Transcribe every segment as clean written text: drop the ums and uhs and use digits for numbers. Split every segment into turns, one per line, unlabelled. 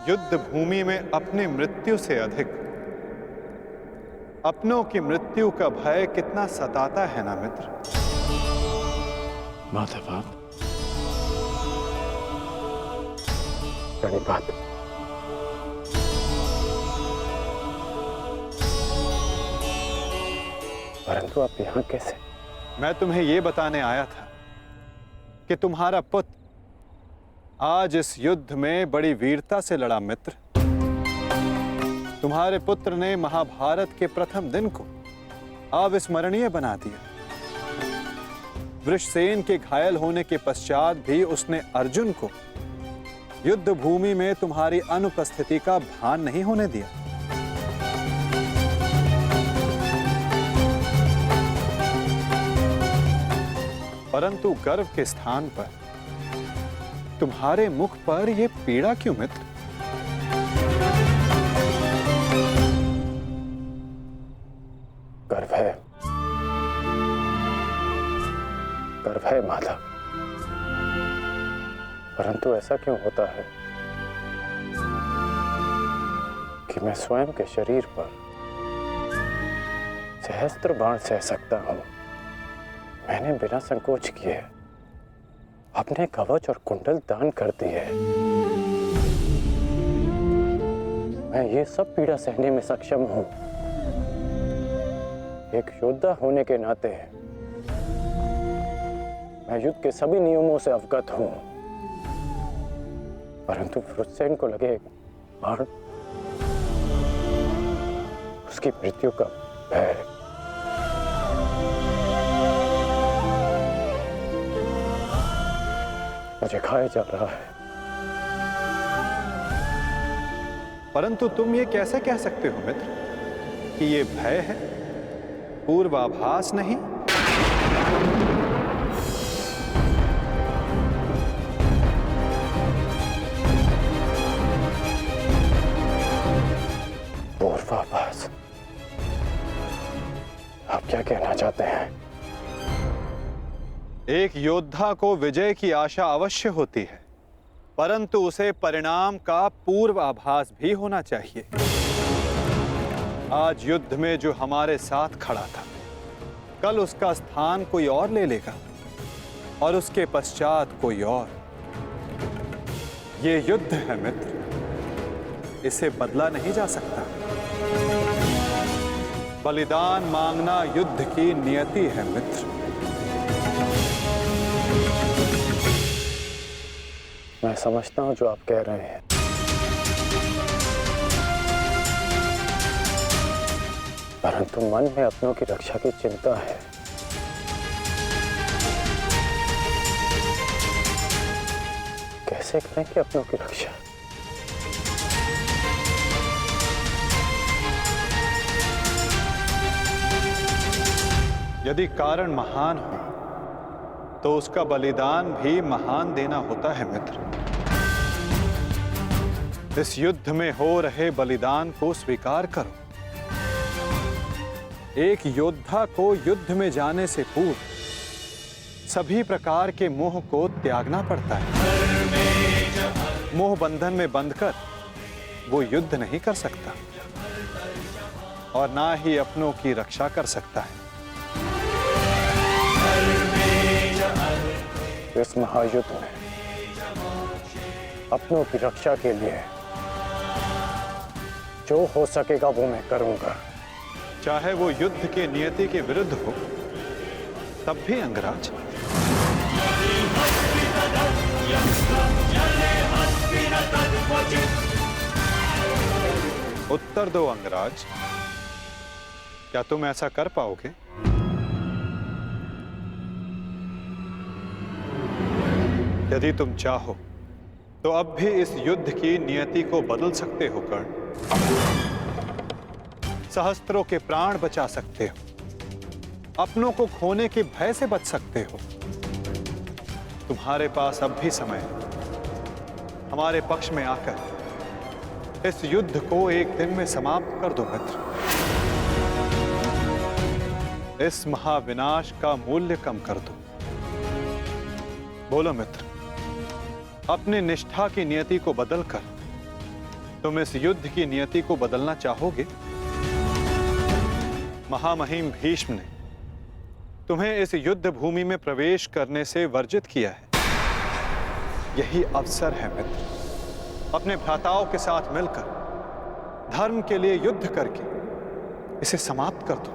युद्ध भूमि में अपनी मृत्यु से अधिक अपनों की मृत्यु का भय कितना सताता है ना मित्र।
माधव, बड़ी बात। परंतु आप यहां कैसे?
मैं तुम्हें यह बताने आया था कि तुम्हारा पुत्र आज इस युद्ध में बड़ी वीरता से लड़ा मित्र। तुम्हारे पुत्र ने महाभारत के प्रथम दिन को अविस्मरणीय बना दिया। वृषसेन के घायल होने के पश्चात भी उसने अर्जुन को युद्ध भूमि में तुम्हारी अनुपस्थिति का भान नहीं होने दिया। परंतु गर्व के स्थान पर तुम्हारे मुख पर यह पीड़ा क्यों मित्र?
गर्व है, गर्व है माधव, परंतु ऐसा क्यों होता है कि मैं स्वयं के शरीर पर सहस्त्र बाण सह सकता हूं। मैंने बिना संकोच किए अपने कवच और कुंडल दान कर दिए। मैं ये सब पीड़ा सहने में सक्षम हूं। एक योद्धा होने के नाते मैं युद्ध के सभी नियमों से अवगत हूं, परंतु वृषसेन को लगे बाण, उसकी मृत्यु का भय। मुझे खाया जा रहा है।
परंतु तुम ये कैसे कह सकते हो मित्र कि ये भय है, पूर्वाभास नहीं?
पूर्वाभास? आप क्या कहना चाहते हैं?
एक योद्धा को विजय की आशा अवश्य होती है, परंतु उसे परिणाम का पूर्वाभास भी होना चाहिए। आज युद्ध में जो हमारे साथ खड़ा था, कल उसका स्थान कोई और ले लेगा और उसके पश्चात कोई और। ये युद्ध है मित्र, इसे बदला नहीं जा सकता। बलिदान मांगना युद्ध की नियति है मित्र।
मैं समझता हूं जो आप कह रहे हैं, परंतु मन में अपनों की रक्षा की चिंता है। कैसे करेंगे अपनों की रक्षा?
यदि कारण महान हो तो उसका बलिदान भी महान देना होता है मित्र। इस युद्ध में हो रहे बलिदान को स्वीकार करो। एक योद्धा को युद्ध में जाने से पूर्व सभी प्रकार के मोह को त्यागना पड़ता है। मोह बंधन में बंधकर वो युद्ध नहीं कर सकता और ना ही अपनों की रक्षा कर सकता है।
इस महायुद्ध में अपनों की रक्षा के लिए जो हो सकेगा वो मैं करूंगा,
चाहे वो युद्ध के नियति के विरुद्ध हो तब भी अंगराज। उत्तर दो अंगराज, क्या तुम ऐसा कर पाओगे? यदि तुम चाहो तो अब भी इस युद्ध की नियति को बदल सकते हो कर्ण। सहस्त्रों के प्राण बचा सकते हो, अपनों को खोने के भय से बच सकते हो। तुम्हारे पास अब भी समय है। हमारे पक्ष में आकर इस युद्ध को एक दिन में समाप्त कर दो मित्र। इस महाविनाश का मूल्य कम कर दो। बोलो मित्र, अपने निष्ठा की नियति को बदलकर तुम इस युद्ध की नियति को बदलना चाहोगे? महामहिम भीष्म ने तुम्हें इस युद्ध भूमि में प्रवेश करने से वर्जित किया है। यही अवसर है मित्र, अपने भ्राताओं के साथ मिलकर धर्म के लिए युद्ध करके इसे समाप्त कर दो।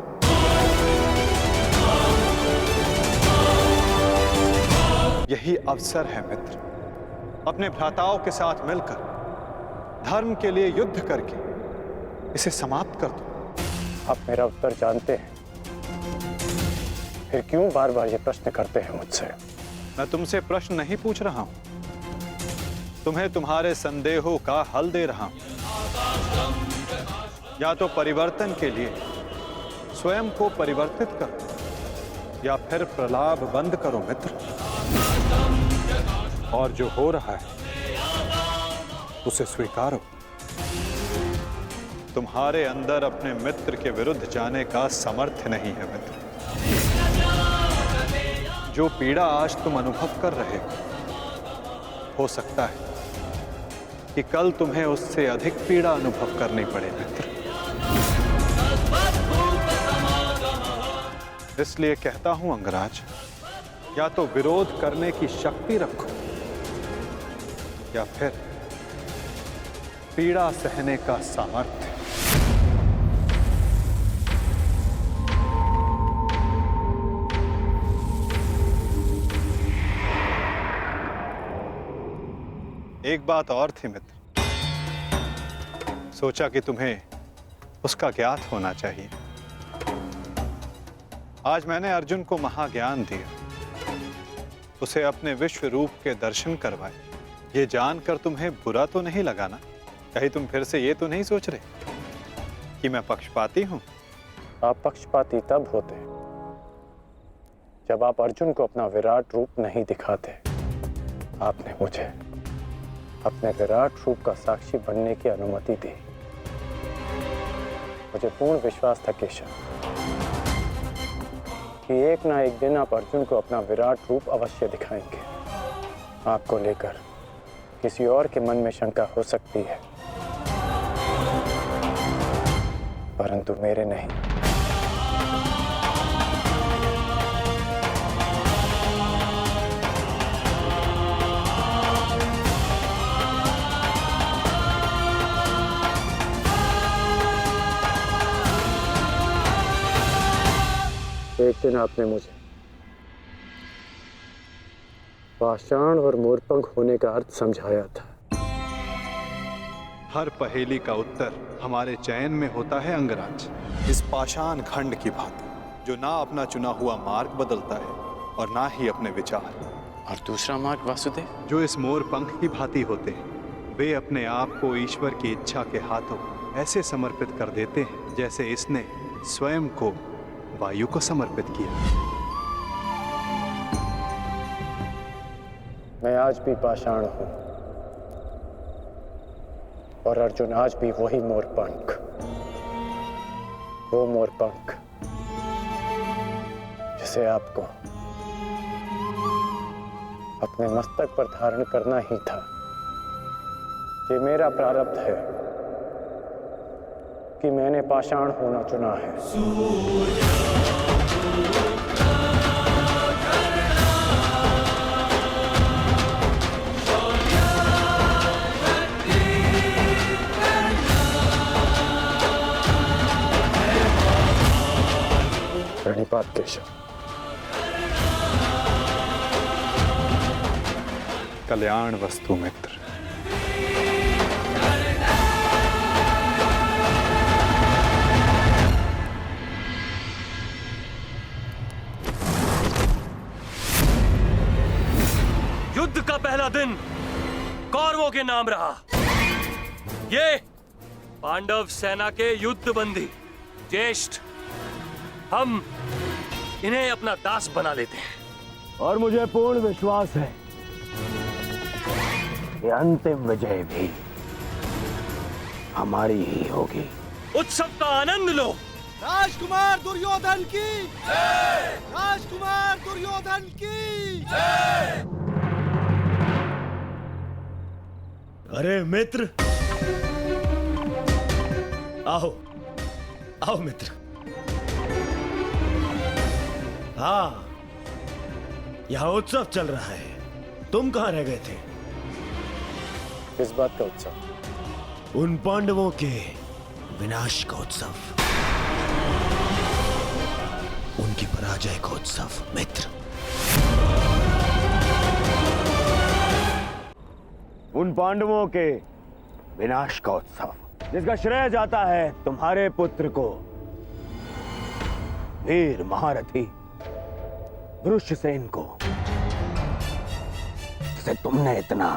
यही अवसर है मित्र, अपने भ्राताओं के साथ मिलकर धर्म के लिए युद्ध करके इसे समाप्त कर दो।
आप मेरा उत्तर जानते हैं, फिर क्यों बार बार ये प्रश्न करते हैं मुझसे?
मैं तुमसे प्रश्न नहीं पूछ रहा हूं, तुम्हें तुम्हारे संदेहों का हल दे रहा हूं। या तो परिवर्तन के लिए स्वयं को परिवर्तित करो या फिर प्रलाप बंद करो मित्र। और जो हो रहा है उसे स्वीकारो। तुम्हारे अंदर अपने मित्र के विरुद्ध जाने का सामर्थ्य नहीं है मित्र। जो पीड़ा आज तुम अनुभव कर रहे हो सकता है कि कल तुम्हें उससे अधिक पीड़ा अनुभव करनी पड़े मित्र। इसलिए कहता हूं अंगराज, या तो विरोध करने की शक्ति रखो या फिर पीड़ा सहने का सामर्थ्य। एक बात और थी मित्र, सोचा कि तुम्हें उसका ज्ञात होना चाहिए। आज मैंने अर्जुन को महाज्ञान दिया, उसे अपने विश्व रूप के दर्शन करवाए। ये जानकर तुम्हें बुरा तो नहीं लगा ना? कहीं तुम फिर से ये तो नहीं सोच रहे कि मैं पक्षपाती हूं?
आप पक्षपाती तब होते जब आप अर्जुन को अपना विराट रूप नहीं दिखाते। आपने मुझे अपने विराट रूप का साक्षी बनने की अनुमति दी। मुझे पूर्ण विश्वास था केशव कि एक ना एक दिन आप अर्जुन को अपना विराट रूप अवश्य दिखाएंगे। आपको लेकर किसी और के मन में शंका हो सकती है, परंतु मेरे नहीं। एक दिन आपने मुझे पाषाण और मोरपंख होने का अर्थ समझाया था।
हर पहेली का उत्तर हमारे चयन में होता है अंगराज। इस पाषाण खंड की भांति, जो ना अपना चुना हुआ मार्ग बदलता है और ना ही अपने विचार।
और दूसरा मार्ग वासुदेव,
जो इस मोरपंख की भांति होते हैं, वे अपने आप को ईश्वर की इच्छा के हाथों ऐसे समर्पित कर देते हैं जैसे इसने स्वयं को वायु को समर्पित किया।
मैं आज भी पाषाण हूं और अर्जुन आज भी वही मोरपंख। वो मोरपंख जिसे आपको अपने मस्तक पर धारण करना ही था। ये मेरा प्रारब्ध है कि मैंने पाषाण होना चुना है। प्रणिपात केशव।
कल्याण वस्तु मित्र।
युद्ध का पहला दिन कौरवों के नाम रहा। ये पांडव सेना के युद्ध बंदी ज्येष्ठ, हम इन्हें अपना दास बना लेते हैं।
और मुझे पूर्ण विश्वास है कि अंतिम विजय भी हमारी ही होगी।
उत्सव का आनंद लो।
राजकुमार दुर्योधन की जय! राजकुमार दुर्योधन की जय!
अरे मित्र,
आओ आओ मित्र। हाँ, यहाँ उत्सव चल रहा है। तुम कहाँ रह गए थे?
किस बात का उत्सव?
उन पांडवों के विनाश का उत्सव, उनकी पराजय का उत्सव मित्र।
उन पांडवों के विनाश का उत्सव जिसका श्रेय जाता है तुम्हारे पुत्र को, वीर महारथी धृष्टसेन को, जिसे तुमने इतना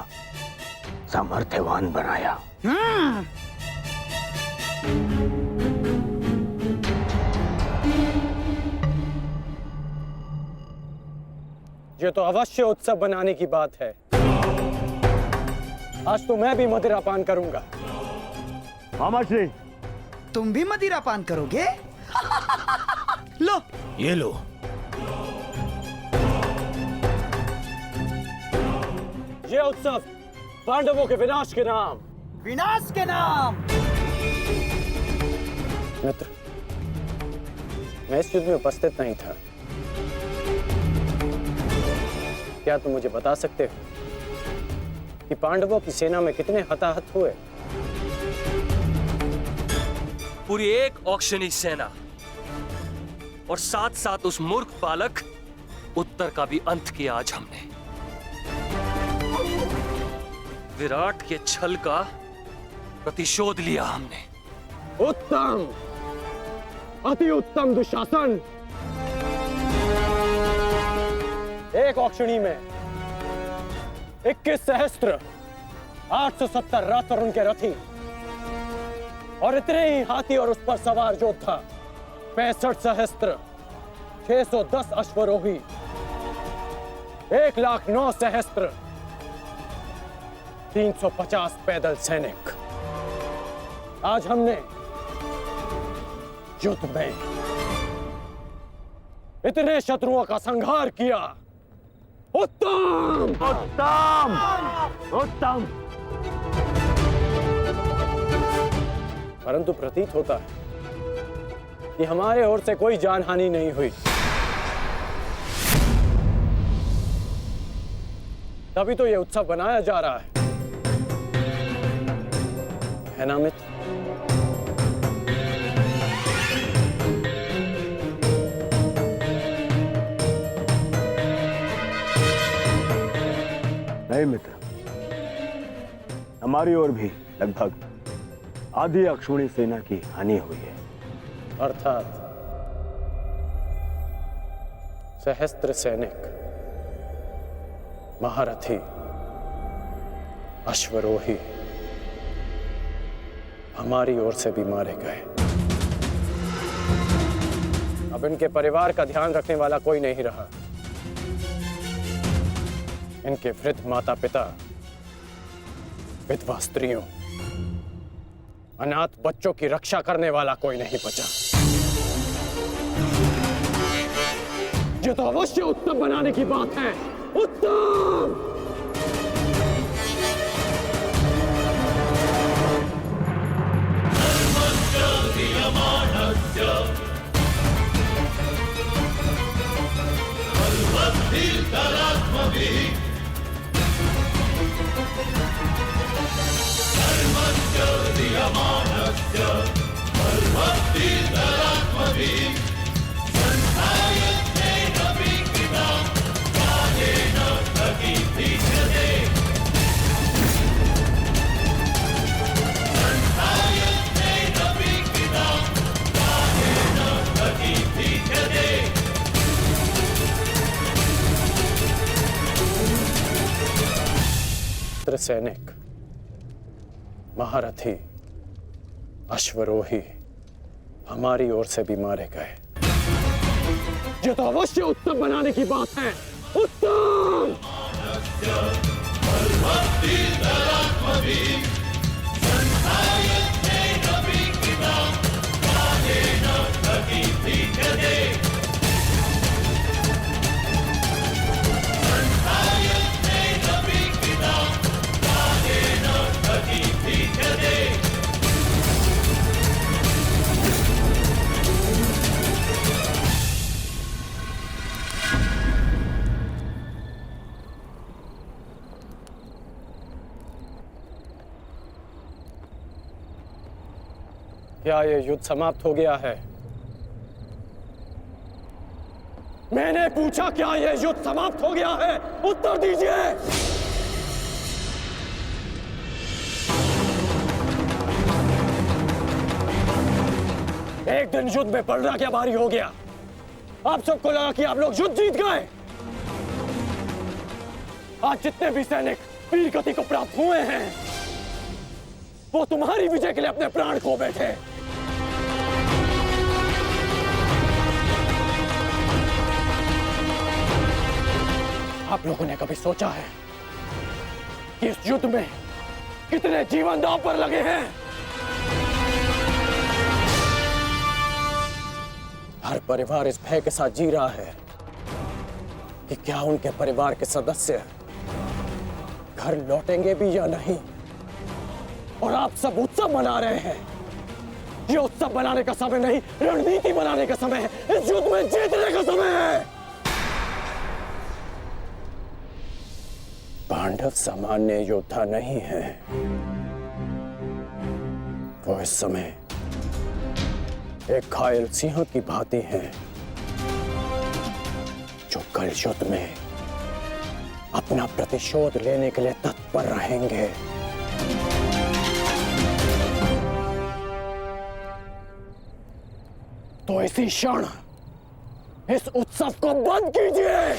सामर्थ्यवान बनाया।
ये तो अवश्य उत्सव बनाने की बात है। आज तो मैं भी मदिरा पान करूंगा।
मामा श्री,
तुम भी मदिरा पान करोगे? लो,
ये लो।
ये उत्सव पांडवों के विनाश के नाम।
विनाश के नाम।
मित्र, मैं इस युद्ध में उपस्थित नहीं था। क्या तुम मुझे बता सकते हो कि पांडवों की सेना में कितने हताहत हुए?
पूरी एक औक्षणी सेना और साथ साथ उस मूर्ख बालक उत्तर का भी अंत किया आज हमने। विराट के छल का प्रतिशोध लिया हमने।
उत्तम, अति उत्तम दुशासन। एक औक्षणी में 21 सहस्त्र 870 रथ और उनके रथी और इतने ही हाथी और उस पर सवार योद्धा 65 सहस्त्र 610 अश्वरोही 1,09,000 सहस्त्र 350 पैदल सैनिक। आज हमने युद्ध में इतने शत्रुओं का संहार किया। उत्तम,
उत्तम, उत्तम।
परंतु प्रतीत होता है कि हमारे ओर से कोई जानहानि नहीं हुई। तभी तो यह उत्सव बनाया जा रहा है ना मित्र?
नहीं मित्र, हमारी ओर भी लगभग आधी अक्षुणी सेना की हानि हुई है।
अर्थात सहस्त्र सैनिक, महारथी, अश्वरोही हमारी ओर से भी मारे गए। अब इनके परिवार का ध्यान रखने वाला कोई नहीं रहा। इनके वृद्ध माता पिता, विधवा स्त्रियों, अनाथ बच्चों की रक्षा करने वाला कोई नहीं बचा। ये तो अवश्य उत्तम बनाने की बात है। उत्तम! सैनिक, महारथी, अश्वरोही हमारी ओर से भी मारे गए। ये तो अवश्य उत्तम बनाने की बात है। उत्तम! क्या ये युद्ध समाप्त हो गया है? मैंने पूछा, क्या ये युद्ध समाप्त हो गया है? उत्तर दीजिए। एक दिन युद्ध में पलड़ा क्या भारी हो गया। आप सबको लगा कि आप लोग युद्ध जीत गए। आज जितने भी सैनिक वीर गति को प्राप्त हुए हैं, वो तुम्हारी विजय के लिए अपने प्राण खो बैठे। आप लोगों ने कभी सोचा है कि इस युद्ध में कितने जीवन दांव पर लगे हैं? हर परिवार इस भय के साथ जी रहा है कि क्या उनके परिवार के सदस्य घर लौटेंगे भी या नहीं। और आप सब उत्सव मना रहे हैं। ये उत्सव मनाने का समय नहीं, रणनीति बनाने का समय है। इस युद्ध में जीतने का समय है। पांडव सामान्य योद्धा नहीं है। वो इस समय एक घायल सिंह की भांति हैं, जो कल युद्ध में अपना प्रतिशोध लेने के लिए तत्पर रहेंगे। तो इसी क्षण इस उत्सव को बंद कीजिए।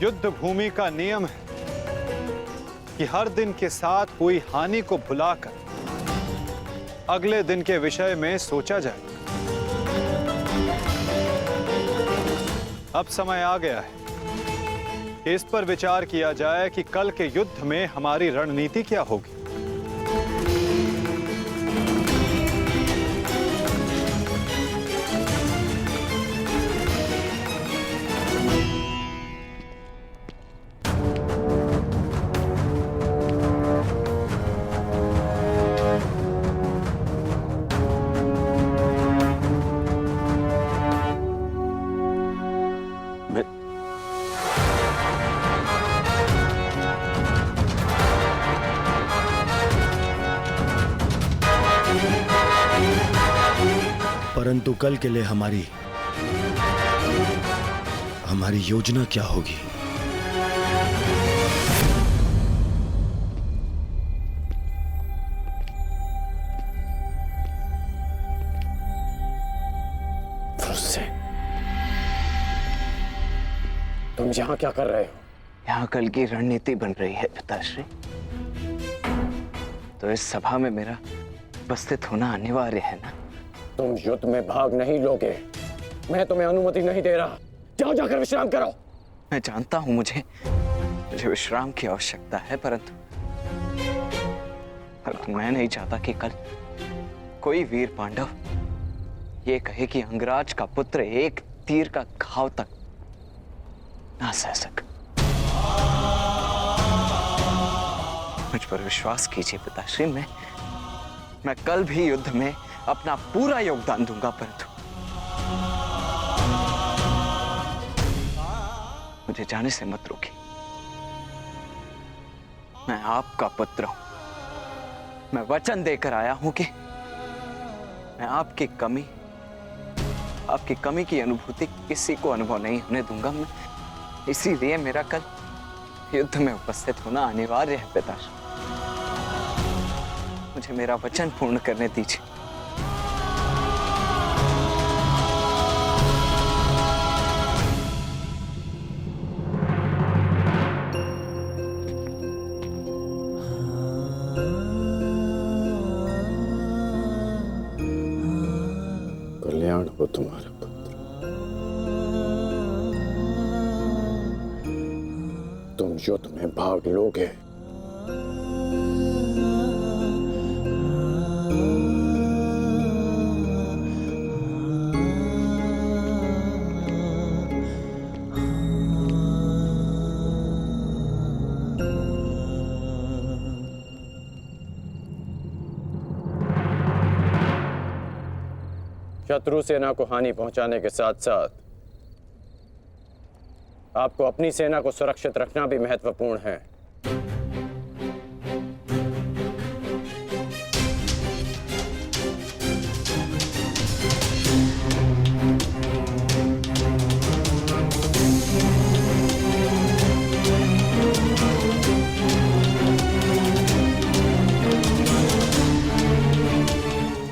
युद्ध भूमि का नियम है कि हर दिन के साथ हुई हानि को भुलाकर अगले दिन के विषय में सोचा जाए। अब समय आ गया है कि इस पर विचार किया जाए कि कल के युद्ध में हमारी रणनीति क्या होगी।
परंतु कल के लिए हमारी योजना क्या होगी?
तुम यहाँ क्या कर रहे हो?
यहाँ कल की रणनीति बन रही है पिताश्री। तो इस सभा में मेरा उपस्थित होना अनिवार्य है ना।
तुम युद्ध में भाग नहीं लोगे। मैं तुम्हें अनुमति नहीं दे रहा। जाओ, जाकर विश्राम करो।
मैं जानता हूं मुझे विश्राम की आवश्यकता है, परंतु मैं नहीं चाहता कि कल कोई वीर पांडव ये कहे कि अंगराज का पुत्र एक तीर का घाव तक ना सह सके। मुझ पर विश्वास कीजिए पिताश्री, मैं कल भी युद्ध में अपना पूरा योगदान दूंगा, परंतु मुझे जाने से मत रोकिए। मैं आपका पुत्र हूं। मैं वचन देकर आया हूं कि मैं आपकी कमी की अनुभूति किसी को अनुभव नहीं होने दूंगा। मैं इसीलिए मेरा कल युद्ध में उपस्थित होना अनिवार्य है पिताश्री। मुझे मेरा वचन पूर्ण करने दीजिए।
कल्याण हो तुम्हारा पुत्र। तुम युद्ध में भाग लोगे। शत्रु सेना को हानि पहुंचाने के साथ साथ आपको अपनी सेना को सुरक्षित रखना भी महत्वपूर्ण है।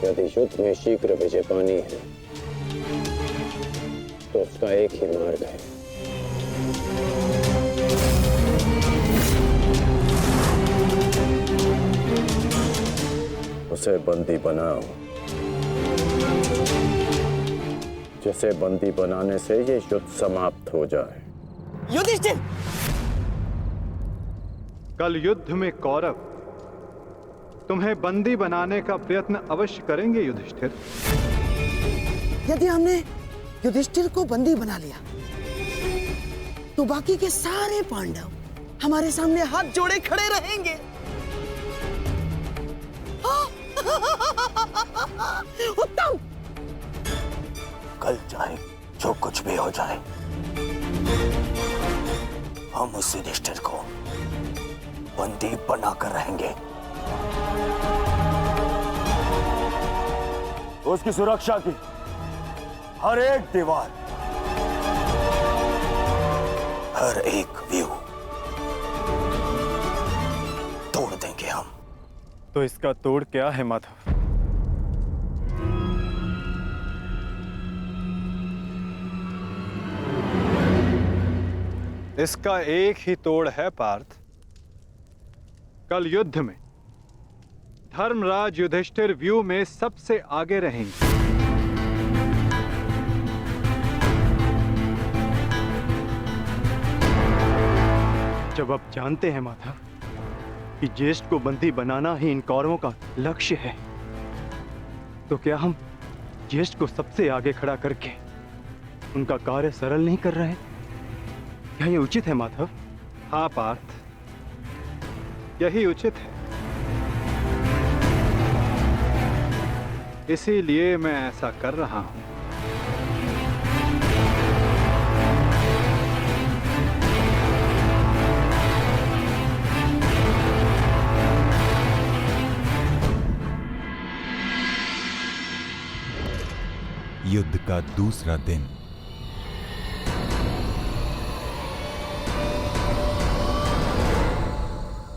यदि युद्ध में शीघ्र विजय पानी है तो उसका एक ही मार्ग है, उसे बंदी बनाओ। जिसे बंदी बनाने से ये युद्ध समाप्त हो जाए।
युधिष्ठिर,
कल युद्ध में कौरव तुम्हें बंदी बनाने का प्रयत्न अवश्य करेंगे युधिष्ठिर।
यदि हमने युधिष्ठिर को बंदी बना लिया तो बाकी के सारे पांडव हमारे सामने हाथ जोड़े खड़े रहेंगे। उत्तम।
कल चाहे जो कुछ भी हो जाए, हम उस युधिष्ठिर को बंदी बनाकर रहेंगे। उसकी सुरक्षा की हर एक दीवार, हर एक व्यू तोड़ देंगे हम।
तो इसका तोड़ क्या है माधव? इसका एक ही तोड़ है पार्थ। कल युद्ध में धर्मराज युधिष्ठिर व्यू में सबसे आगे रहेंगे। जब आप जानते हैं माधव कि ज्येष्ठ को बंदी बनाना ही इन कौरवों का लक्ष्य है, तो क्या हम ज्येष्ठ को सबसे आगे खड़ा करके उनका कार्य सरल नहीं कर रहे हैं? क्या ये उचित है माधव? हाँ पार्थ, यही उचित है। इसीलिए मैं ऐसा कर रहा हूं।
युद्ध का दूसरा दिन।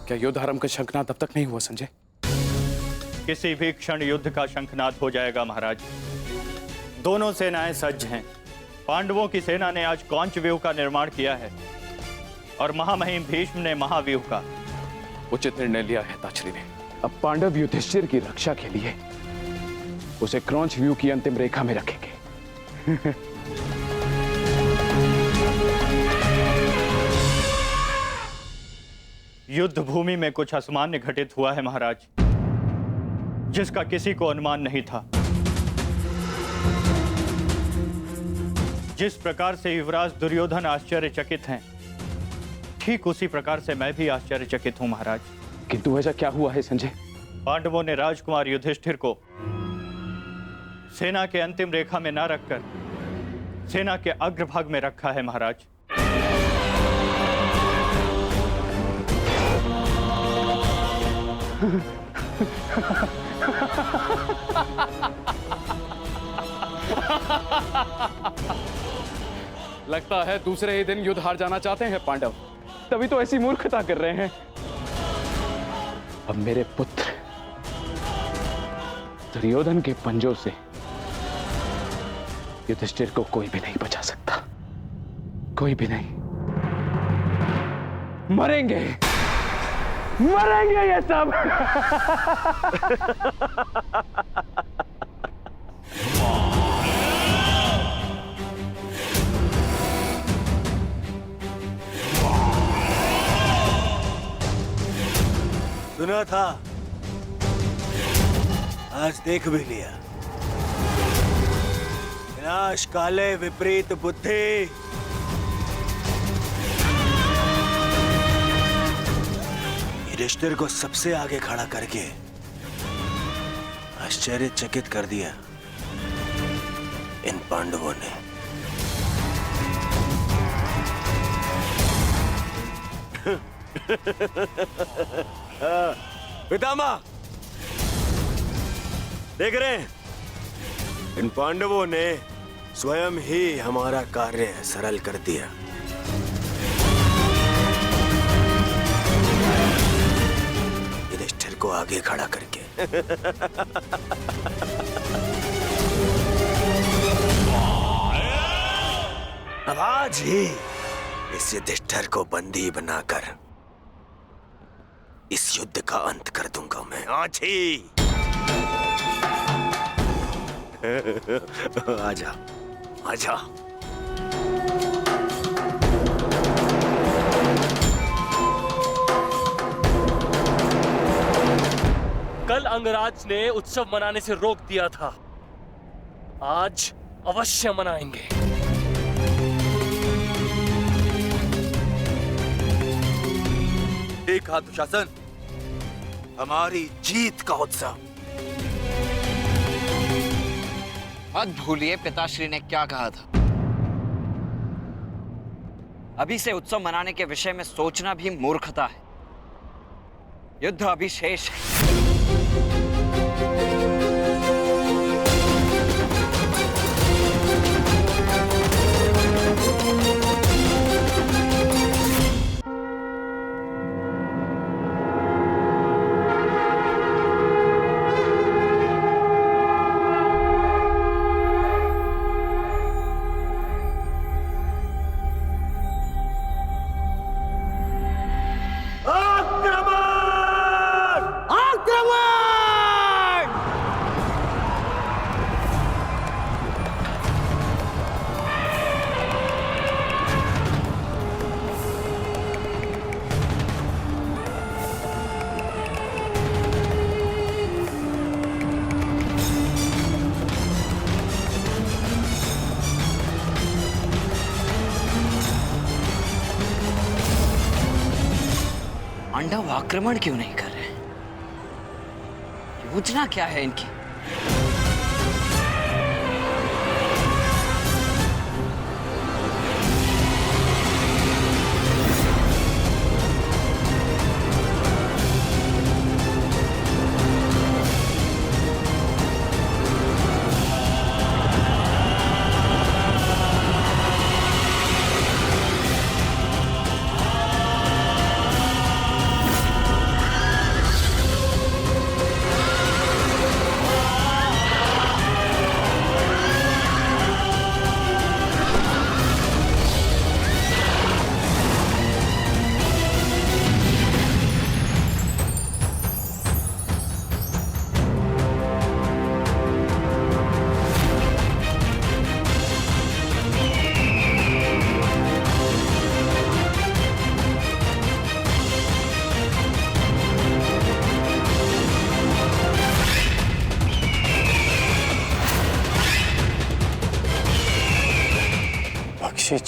क्या युद्ध आरंभ का शंखनाद अब तक नहीं हुआ संजय?
किसी भी क्षण युद्ध का शंखनाद हो जाएगा महाराज। दोनों सेनाएं सज्ज हैं। पांडवों की सेना ने आज कौंच व्यूह का निर्माण किया है और महामहिम भीष्म ने महाव्यूह का।
उचित निर्णय लिया है ताछरी ने। अब पांडव युधिष्ठिर की रक्षा के लिए उसे क्रौंच व्यूह की अंतिम रेखा में रखेंगे।
युद्ध भूमि में कुछ असामान्य घटित हुआ है महाराज, जिसका किसी को अनुमान नहीं था। जिस प्रकार से युवराज दुर्योधन आश्चर्यचकित हैं, ठीक उसी प्रकार से मैं भी आश्चर्यचकित हूं महाराज।
किंतु ऐसा क्या हुआ है संजय?
पांडवों ने राजकुमार युधिष्ठिर को सेना के अंतिम रेखा में न रखकर सेना के अग्रभाग में रखा है महाराज।
लगता है दूसरे ही दिन युद्ध हार जाना चाहते हैं पांडव, तभी तो ऐसी मूर्खता कर रहे हैं। अब मेरे पुत्र दुर्योधन के पंजों से युधिष्ठिर को कोई भी नहीं बचा सकता, कोई भी नहीं। मरेंगे, मरेंगे ये सब।
सुना था, आज देख भी लिया। विनाश काले विपरीत बुद्धि। युधिष्ठिर को सबसे आगे खड़ा करके आश्चर्यचकित कर दिया इन पांडवों ने। पितामह, देख रहे हैं, इन पांडवों ने स्वयं ही हमारा कार्य सरल कर दिया। युधिष्ठिर को आगे खड़ा करके। अब आज ही इस युधिष्ठिर को बंदी बनाकर इस युद्ध का अंत कर दूंगा मैं, आज ही। आजा, आजा।
कल अंगराज ने उत्सव मनाने से रोक दिया था, आज अवश्य मनाएंगे।
देखा दुशासन, हमारी जीत का उत्सव।
मत भूलिए पिताश्री ने क्या कहा था। अभी से उत्सव मनाने के विषय में सोचना भी मूर्खता है। युद्ध अभी शेष है। पांडव आक्रमण क्यों नहीं कर रहे? योजना क्या है इनकी?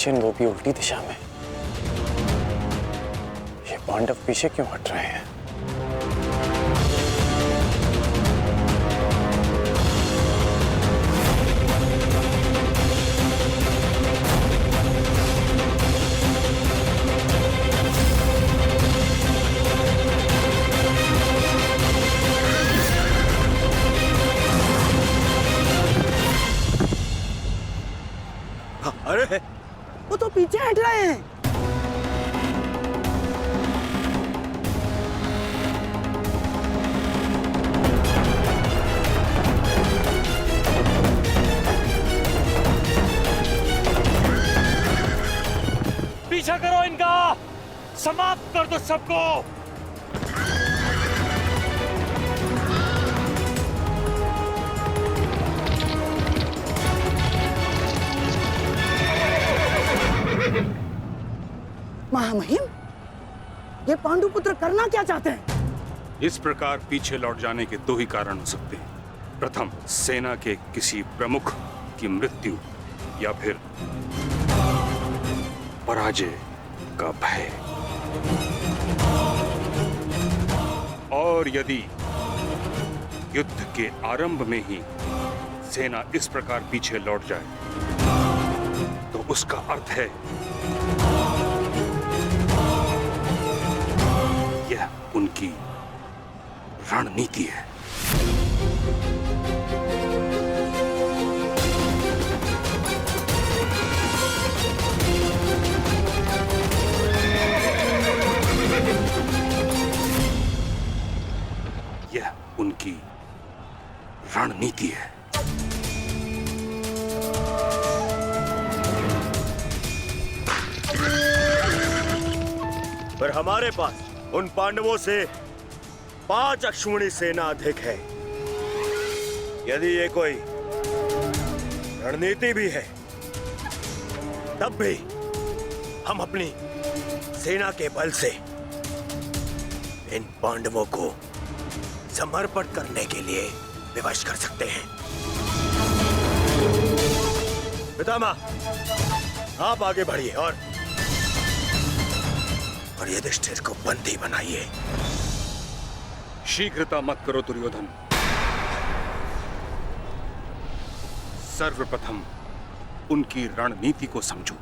चिन्ह वो भी उल्टी दिशा में। ये पांडव पीछे क्यों हट रहे हैं?
अरे वो तो पीछे हट रहे हैं।
पीछा करो इनका, समाप्त कर दो सबको।
महामहिम, ये पांडुपुत्र करना क्या चाहते हैं?
इस प्रकार पीछे लौट जाने के दो ही कारण हो सकते हैं। प्रथम, सेना के किसी प्रमुख की मृत्यु, या फिर पराजय का भय। और यदि युद्ध के आरंभ में ही सेना इस प्रकार पीछे लौट जाए तो उसका अर्थ है यह उनकी रणनीति है। यह उनकी रणनीति है।
पर हमारे पास उन पांडवों से 5 अश्विनी सेना अधिक है। यदि ये कोई रणनीति भी है, तब भी हम अपनी सेना के बल से इन पांडवों को समर्पण करने के लिए विवश कर सकते हैं। पितामह, आप आगे बढ़िए और युधिष्ठिर को बंदी बनाइए।
शीघ्रता मत करो दुर्योधन। सर्वप्रथम उनकी रणनीति को समझो,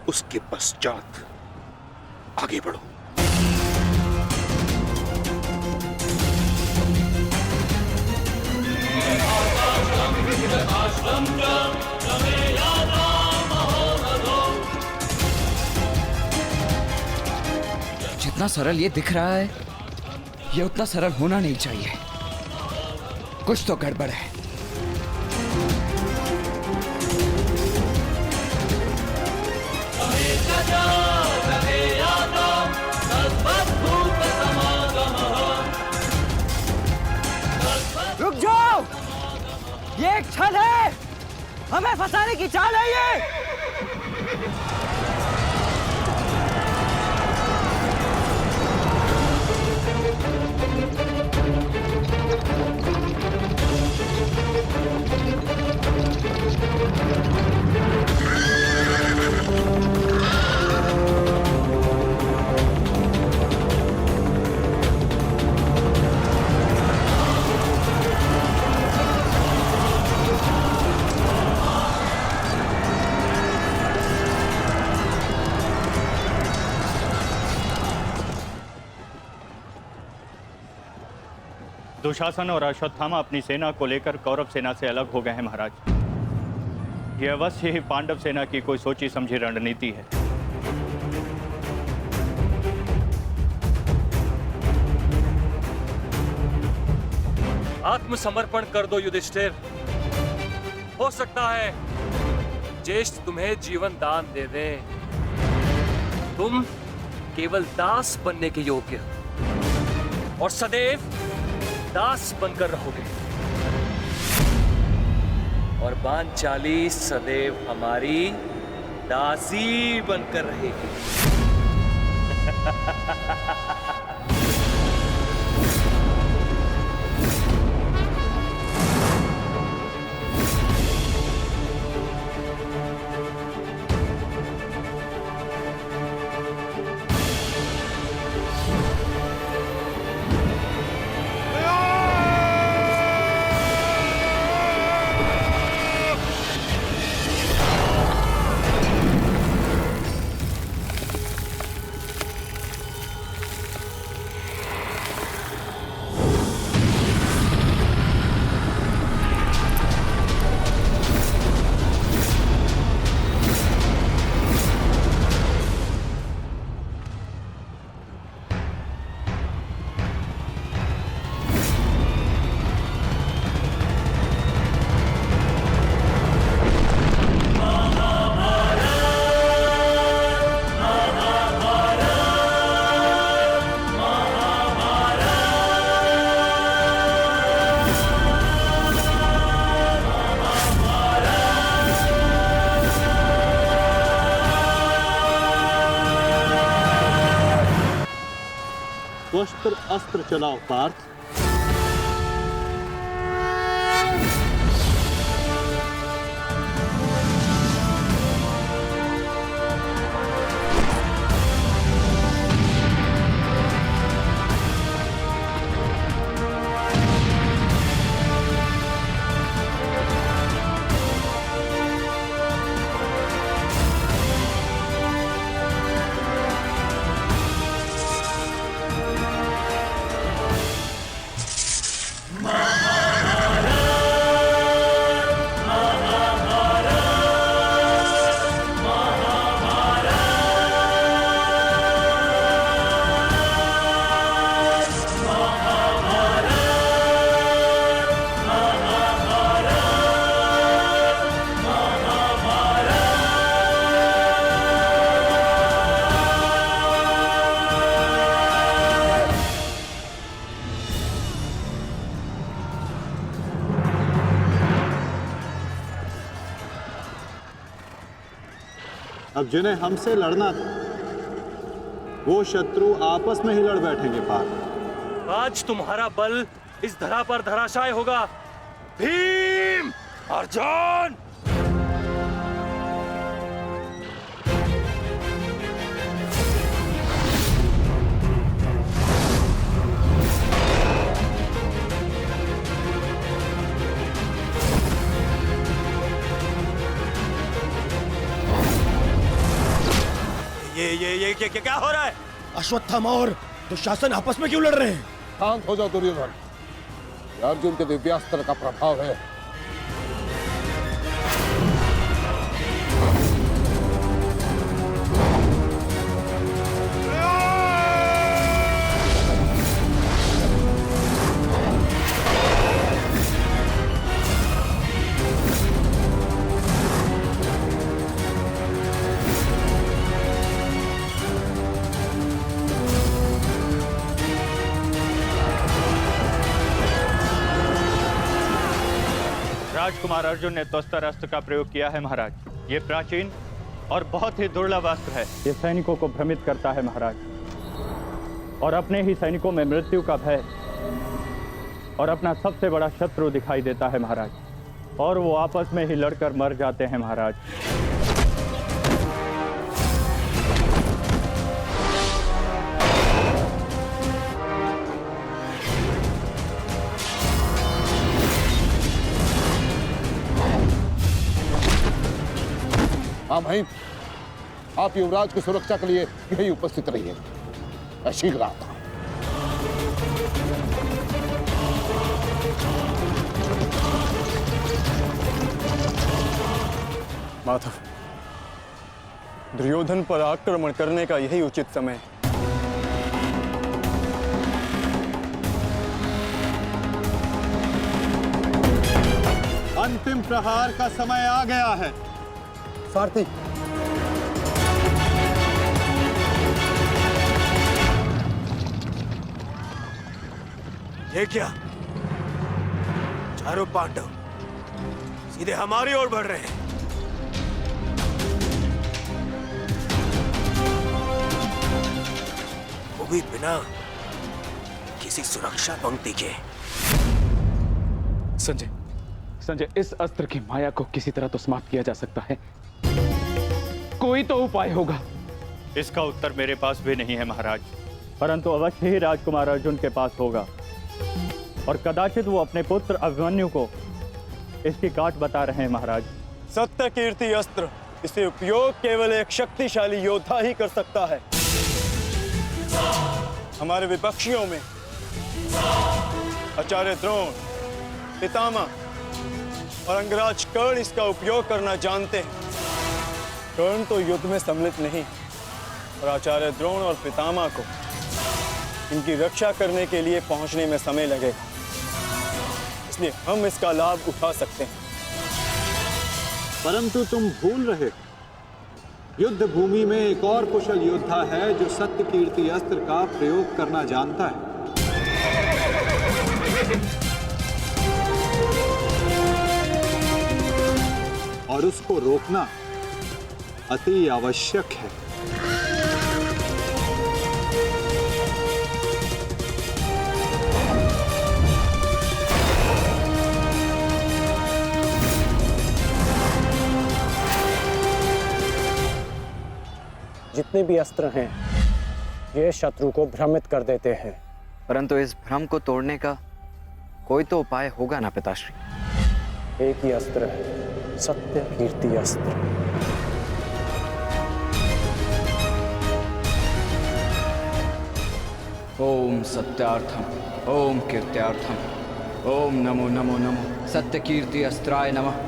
उसके पश्चात आगे बढ़ो।
जितना सरल ये दिख रहा है, ये उतना सरल होना नहीं चाहिए। कुछ तो गड़बड़ है।
रुक जाओ, ये एक छल है, हमें फंसाने की चाल है ये।
दुशासन और अश्वत्थामा अपनी सेना को लेकर कौरव सेना से अलग हो गए हैं महाराज। यह अवश्य ही पांडव सेना की कोई सोची समझी रणनीति है।
आत्मसमर्पण कर दो युधिष्ठिर। हो सकता है ज्येष्ठ तुम्हें जीवन दान दे दे। तुम केवल दास बनने के योग्य और सदैव दास बनकर रहोगे, और पांचाली सदैव हमारी दासी बनकर रहेगी।
शस्त्र अस्त्र चलाओ पार्थ। अब जिन्हें हमसे लड़ना था वो शत्रु आपस में ही लड़ बैठेंगे पार्थ।
आज तुम्हारा बल इस धरा पर धराशाय होगा। भीम, अर्जुन!
ये क्या हो रहा है?
अश्वत्थामा और दुशासन आपस में क्यों लड़ रहे हैं?
शांत हो जाओ दुर्योधन, ये अर्जुन के दिव्यास्त्र का प्रभाव है।
राजकुमार अर्जुन ने तोस्तर अस्त्र का प्रयोग किया है महाराज। ये प्राचीन और बहुत ही दुर्लभ अस्त्र है। ये सैनिकों को भ्रमित करता है महाराज, और अपने ही सैनिकों में मृत्यु का भय और अपना सबसे बड़ा शत्रु दिखाई देता है महाराज, और वो आपस में ही लड़कर मर जाते हैं महाराज।
हाँ भाई, आप युवराज की सुरक्षा के लिए यही उपस्थित रहिए। मैं शीघ्र आता हूं।
माधव, दुर्योधन पर आक्रमण करने का यही उचित समय है।
अंतिम प्रहार का समय आ गया है।
सारथी,
ये क्या? चारों पांडव सीधे हमारी ओर बढ़ रहे हैं। वो भी बिना किसी सुरक्षा पंक्ति के।
संजय, इस अस्त्र की माया को किसी तरह तो समाप्त किया जा सकता है। कोई तो उपाय होगा।
इसका उत्तर मेरे पास भी नहीं है महाराज, परंतु अवश्य ही राजकुमार अर्जुन के पास होगा, और कदाचित वो अपने पुत्र अभिमन्यु को इसकी काट बता रहे हैं महाराज।
सत्य कीर्ति अस्त्र, इसे उपयोग केवल एक शक्तिशाली योद्धा ही कर सकता है। हमारे विपक्षियों में आचार्य द्रोण, पितामह और अंगराज कर्ण इसका उपयोग करना जानते हैं। कर्ण तो युद्ध में सम्मिलित नहीं, और आचार्य द्रोण और पितामह को इनकी रक्षा करने के लिए पहुंचने में समय लगेगा, इसलिए हम इसका लाभ उठा सकते हैं।
परंतु तुम भूल रहे हो, युद्ध भूमि में एक और कुशल योद्धा है जो सत्य कीर्ति अस्त्र का प्रयोग करना जानता है। और उसको रोकना अति आवश्यक है।
जितने भी अस्त्र हैं ये शत्रु को भ्रमित कर देते हैं।
परंतु इस भ्रम को तोड़ने का कोई तो उपाय होगा ना पिताश्री?
एक ही अस्त्र है, सत्य कीर्ति अस्त्र।
ओम सत्यार्थम ओम कीर्त्यार्थम ओम नमो नमो नमो सत्य कीर्ति अस्त्राय नमः।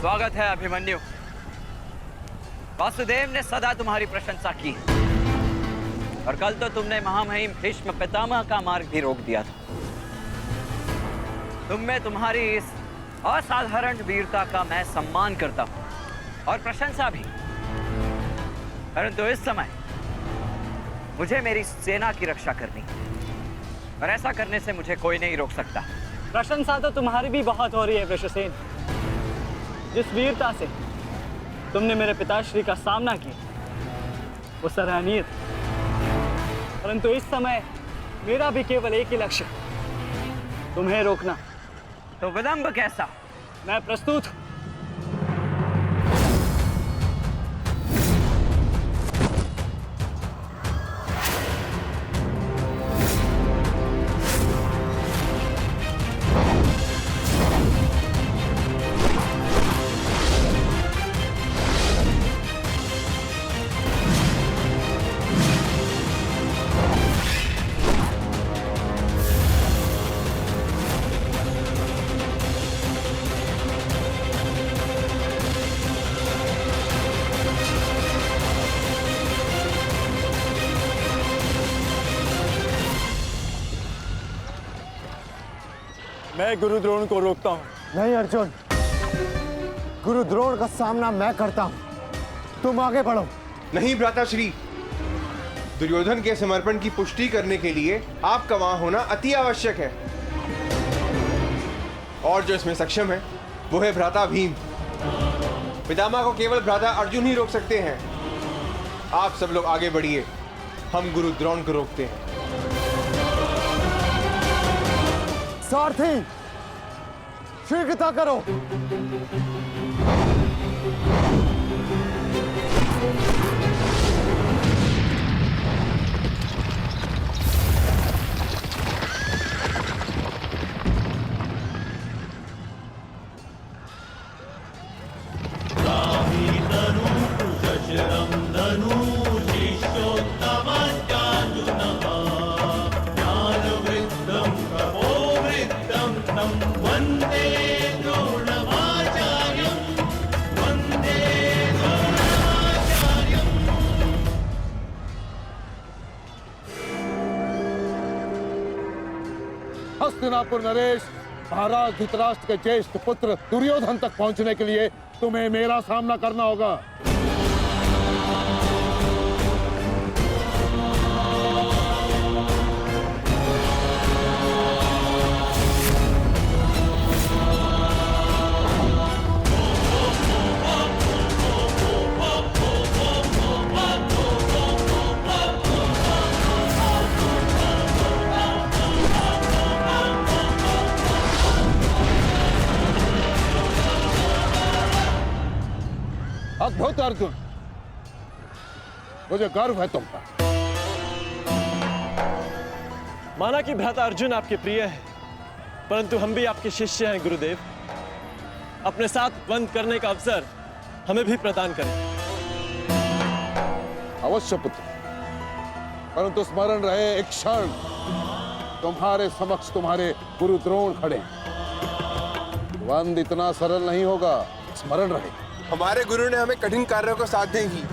स्वागत है अभिमन्यु। वासुदेव ने सदा तुम्हारी प्रशंसा की और कल तो तुमने महामहिम भीष्म पितामह का मार्ग भी रोक दिया था। तुम में तुम्हारी इस असाधारण वीरता का मैं सम्मान करता हूं और प्रशंसा भी। परंतु इस समय मुझे मेरी सेना की रक्षा करनी है और ऐसा करने से मुझे कोई नहीं रोक सकता।
प्रशंसा तो तुम्हारी भी बहुत हो रही है वृषसेन। जिस वीरता से तुमने मेरे पिताश्री का सामना किया वो सराहनीय था। परंतु इस समय मेरा भी केवल एक ही लक्ष्य, तुम्हें रोकना।
तो विलंब कैसा?
मैं प्रस्तुत हूं।
मैं गुरु द्रोण को रोकता हूँ।
नहीं अर्जुन, गुरु द्रोण का सामना मैं करता हूँ, तुम आगे बढ़ो।
नहीं भ्राताश्री, दुर्योधन के समर्पण की पुष्टि करने के लिए आपका वहां होना अति आवश्यक है। और जो इसमें सक्षम है वो है भ्राता भीम। पितामह को केवल भ्राता अर्जुन ही रोक सकते हैं। आप सब लोग आगे बढ़िए, हम गुरु द्रोण को रोकते हैं।
सारथी, शीघ्रता करो। हस्तिनापुर नरेश, महाराज धृतराष्ट्र के ज्येष्ठ पुत्र दुर्योधन तक पहुंचने के लिए तुम्हें मेरा सामना करना होगा। अद्भुत अर्जुन, मुझे गर्व है तुम पर।
माना कि भ्राता अर्जुन आपके प्रिय है, परंतु हम भी आपके शिष्य हैं गुरुदेव। अपने साथ बंद करने का अवसर हमें भी प्रदान करें।
अवश्य पुत्र, परंतु स्मरण रहे एक क्षण तुम्हारे समक्ष तुम्हारे गुरु द्रोण खड़े हैं। बंद इतना सरल नहीं होगा, स्मरण रहे।
हमारे गुरु ने हमें कठिन कार्यों को साधने की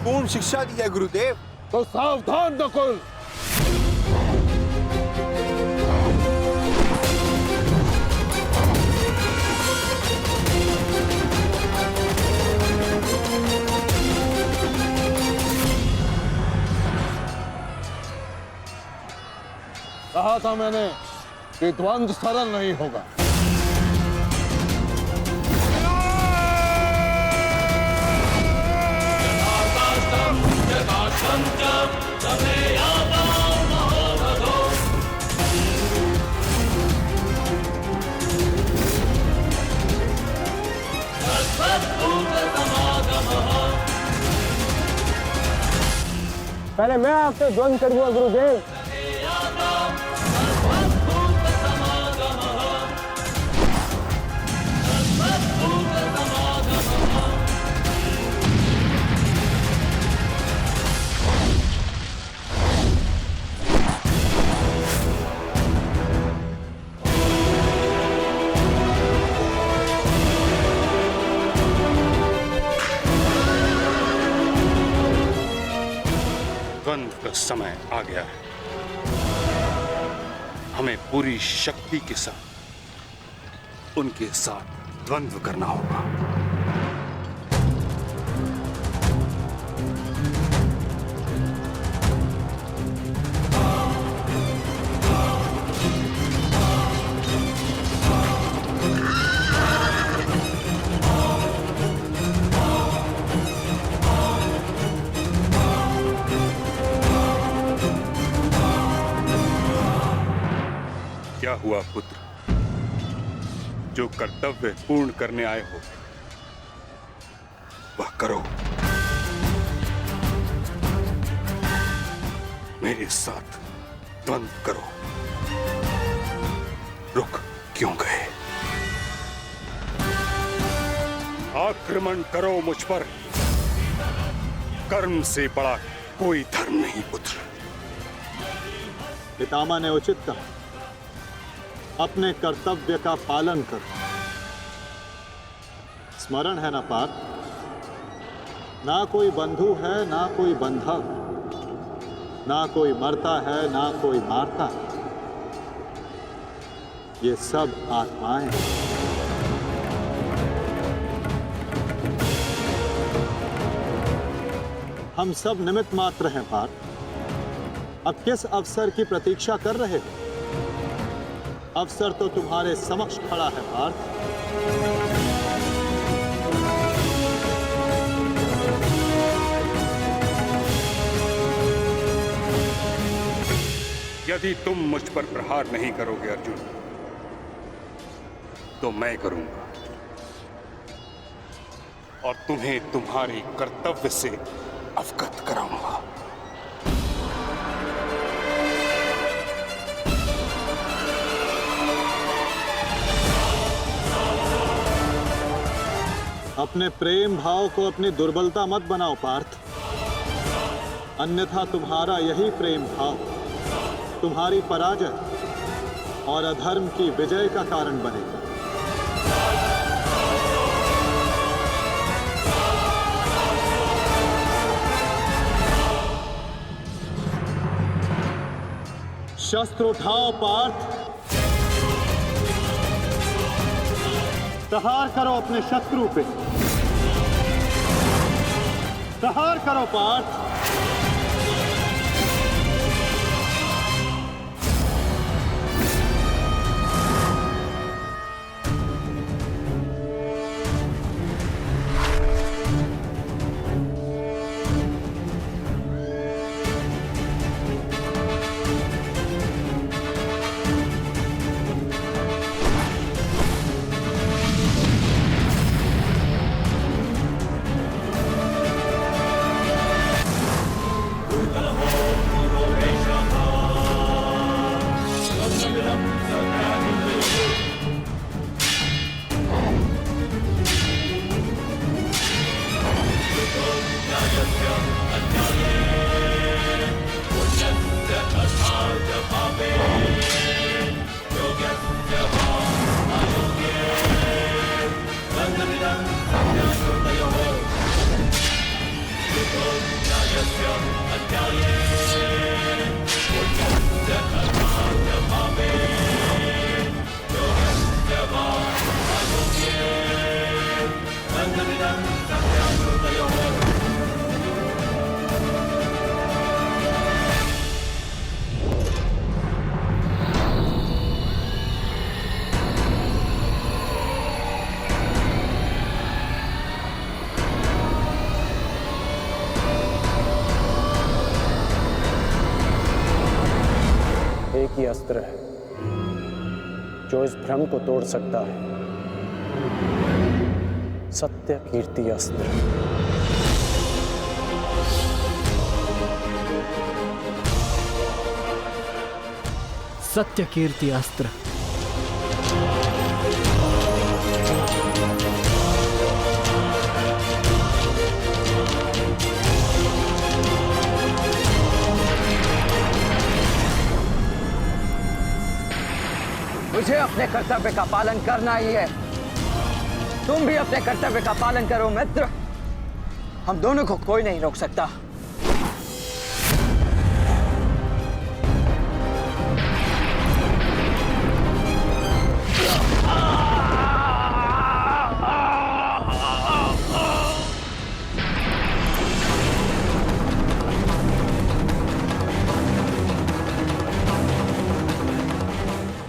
पूर्ण शिक्षा दी है गुरुदेव।
तो सावधान नकुल। कहा था मैंने कि द्वंद्व सरल नहीं होगा।
पहले मैं आपसे द्वंद करूंगा गुरुदेव।
द्वंद्व का समय आ गया है। हमें पूरी शक्ति के साथ उनके साथ द्वंद्व करना होगा। क्या हुआ पुत्र? जो कर्तव्य पूर्ण करने आए हो वह करो। मेरे साथ द्वंद्व करो। रुक क्यों गए? आक्रमण करो मुझ पर। कर्म से बड़ा कोई धर्म नहीं पुत्र।
पितामह ने उचित कहा, अपने कर्तव्य का पालन करो। स्मरण है ना पार्थ, ना कोई बंधु है ना कोई बंधा, ना कोई मरता है ना कोई मारता है। ये सब आत्माएं हैं। हम सब निमित्त मात्र हैं पार्थ। अब किस अवसर की प्रतीक्षा कर रहे हो? अवसर तो तुम्हारे समक्ष खड़ा है पार्थ।
यदि तुम मुझ पर प्रहार नहीं करोगे अर्जुन, तो मैं करूंगा और तुम्हें तुम्हारे कर्तव्य से अवगत कराऊंगा।
अपने प्रेम भाव को अपनी दुर्बलता मत बनाओ पार्थ, अन्यथा तुम्हारा यही प्रेम भाव तुम्हारी पराजय और अधर्म की विजय का कारण बनेगा। शस्त्र उठाओ पार्थ, प्रहार करो अपने शत्रु पे। प्रहार करो पार्थ।
एक ही अस्त्र है जो इस भ्रम को तोड़ सकता है। सत्य कीर्ति अस्त्र।
सत्य कीर्ति अस्त्र।
मुझे अपने कर्तव्य का पालन करना ही है। तुम भी अपने कर्तव्य का पालन करो मित्र। हम दोनों को कोई नहीं रोक सकता।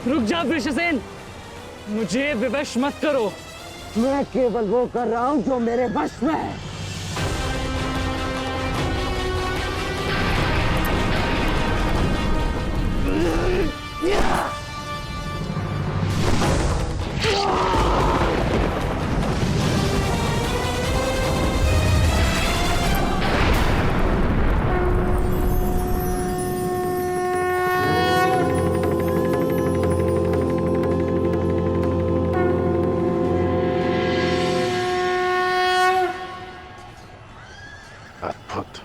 रुक जा वृषसेन, मुझे विवश मत करो।
मैं केवल वो कर रहा हूं जो मेरे वश में है।
अद्भुत।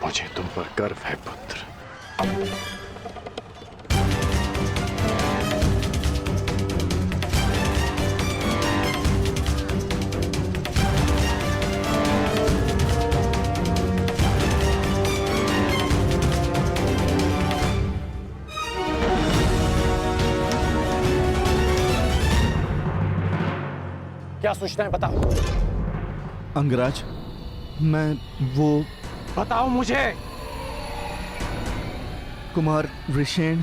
मुझे तुम पर गर्व है पुत्र।
क्या सूचना है बताओ।
अंगराज, मैं वो
बताओ मुझे।
कुमार वृषेण।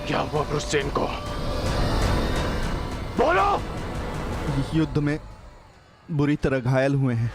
क्या हुआ वृषसेन को? बोलो।
युद्ध में बुरी तरह घायल हुए हैं।